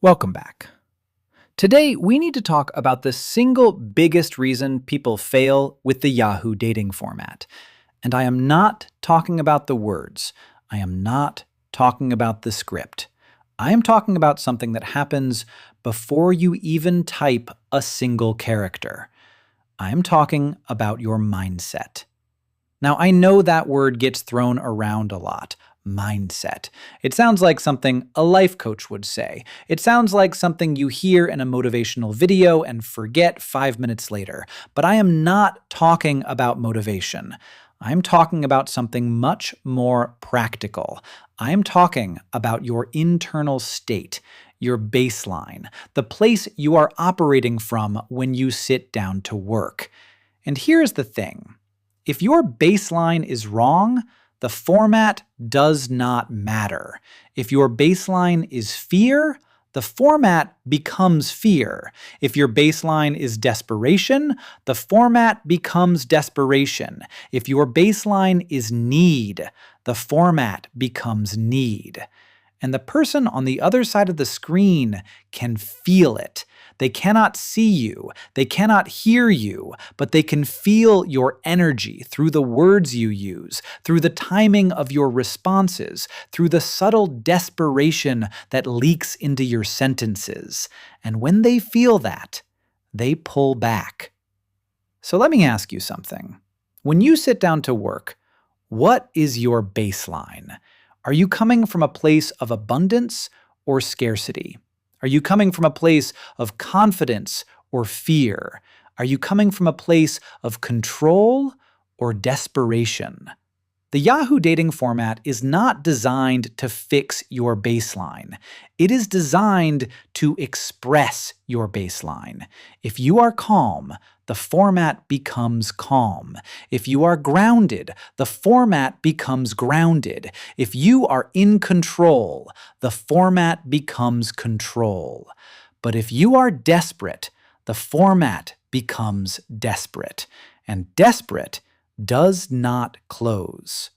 Welcome back. Today, we need to talk about the single biggest reason people fail with the Yahoo dating format. And I am not talking about the words. I am not talking about the script. I am talking about something that happens before you even type a single character. I am talking about your mindset. Now, I know that word gets thrown around a lot. Mindset. It sounds like something a life coach would say. It sounds like something you hear in a motivational video and forget 5 minutes later. But I am not talking about motivation. I'm talking about something much more practical. I'm talking about your internal state, your baseline, the place you are operating from when you sit down to work. And here's the thing. If your baseline is wrong, the format does not matter. If your baseline is fear, the format becomes fear. If your baseline is desperation, the format becomes desperation. If your baseline is need, the format becomes need. And the person on the other side of the screen can feel it. They cannot see you, they cannot hear you, but they can feel your energy through the words you use, through the timing of your responses, through the subtle desperation that leaks into your sentences. And when they feel that, they pull back. So let me ask you something. When you sit down to work, what is your baseline? Are you coming from a place of abundance or scarcity? Are you coming from a place of confidence or fear? Are you coming from a place of control or desperation? The Yahoo dating format is not designed to fix your baseline. It is designed to express your baseline. If you are calm, the format becomes calm. If you are grounded, the format becomes grounded. If you are in control, the format becomes control. But if you are desperate, the format becomes desperate. And desperate does not close.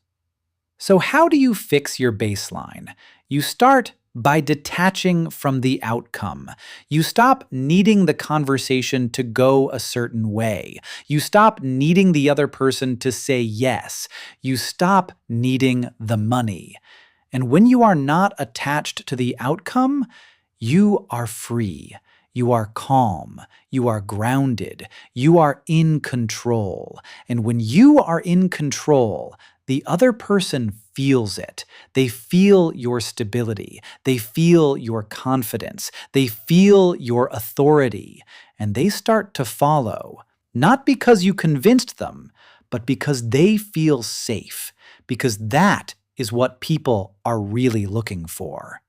So how do you fix your baseline? You start by detaching from the outcome. You stop needing the conversation to go a certain way. You stop needing the other person to say yes. You stop needing the money. And when you are not attached to the outcome, you are free. You are calm. You are grounded. You are in control. And when you are in control, the other person feels it. They feel your stability. They feel your confidence. They feel your authority. And they start to follow, not because you convinced them, but because they feel safe. Because that is what people are really looking for.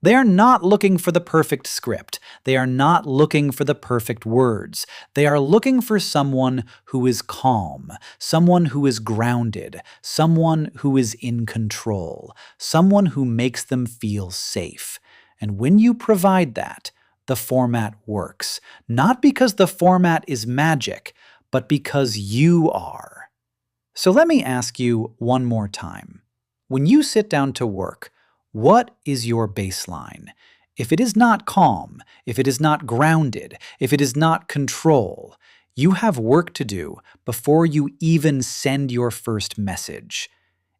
They are not looking for the perfect script. They are not looking for the perfect words. They are looking for someone who is calm, someone who is grounded, someone who is in control, someone who makes them feel safe. And when you provide that, the format works. Not because the format is magic, but because you are. So let me ask you one more time. When you sit down to work, what is your baseline? If it is not calm, if it is not grounded, if it is not control, you have work to do before you even send your first message.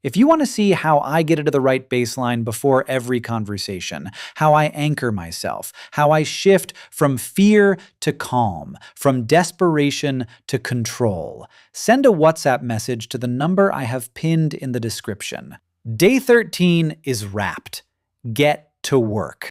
If you want to see how I get into the right baseline before every conversation, how I anchor myself, how I shift from fear to calm, from desperation to control, send a WhatsApp message to the number I have pinned in the description. Day 13 is wrapped. Get to work.